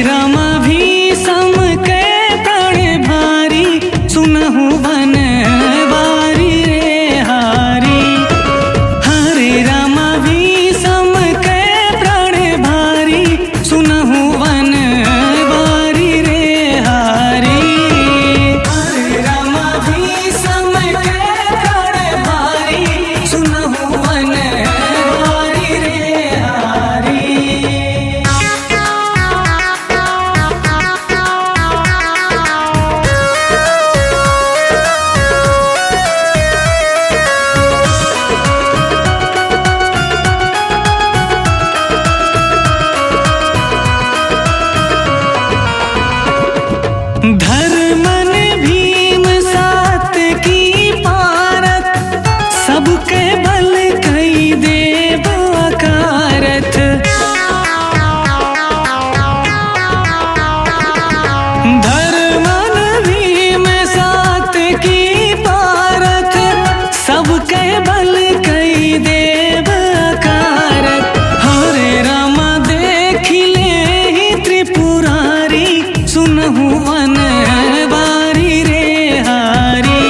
रामा भी सम के प्राण भारी सुनहु वन वारी रे हारी। हरे रामा भी सम के प्राण भारी सुनहु वन वारी रे हारी। हरे रामा भी सम के प्राण भारी सुनहु वन वारी रे हारी। धर्मन भीम सात की पारत सबके बल कई देव अकारथ। धर्मन भीम सात की पारत सबके बल कई देव अकारथ। हरे रामा देखिले ही त्रिपुरारी सुनहु वन वारी रे हारी।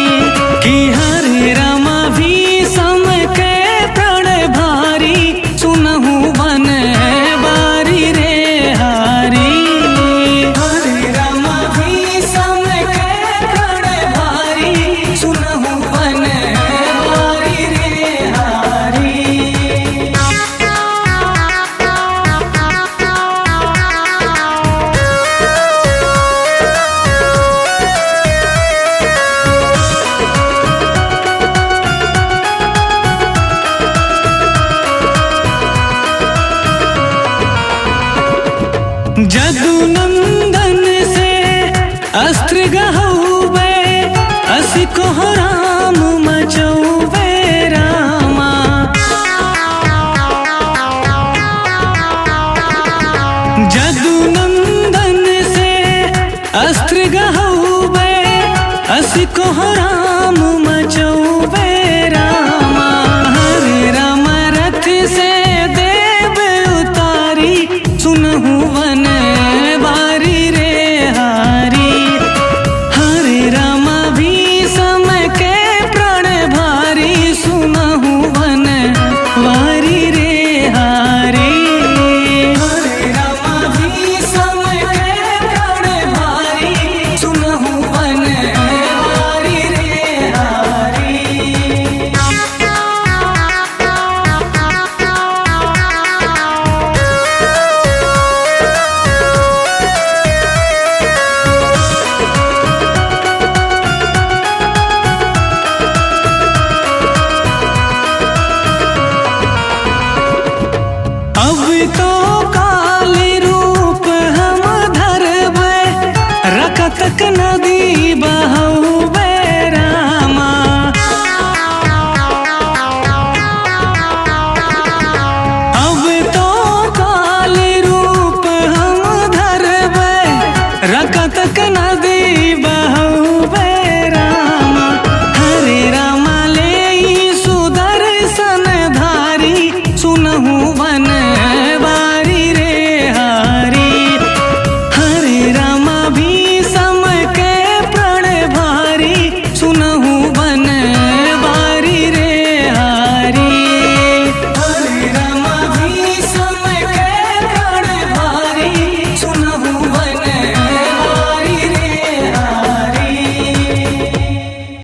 कि हरे रामा भी सम के प्राण भारी सुनहु वन वारी रे हारी। हरे रामा भी सम के प्राण भारी सुनहु वन वारी रे हारी। जदु नंदन से अस्त्र गहौबे असि को राम मचौबे रामा। जदु नंदन से अस्त्र गहौबे असि को राम मचौबे रामा। हरे रामा रथ से देव उतारी सुनहु वन वारी रे हारी। हरे रामा भी सम के प्राण भारी सुनहु वन वारी रे हारी। हरे रामा भी सम के प्राण भारी सुनहु वन वारी रे हारी। अब तो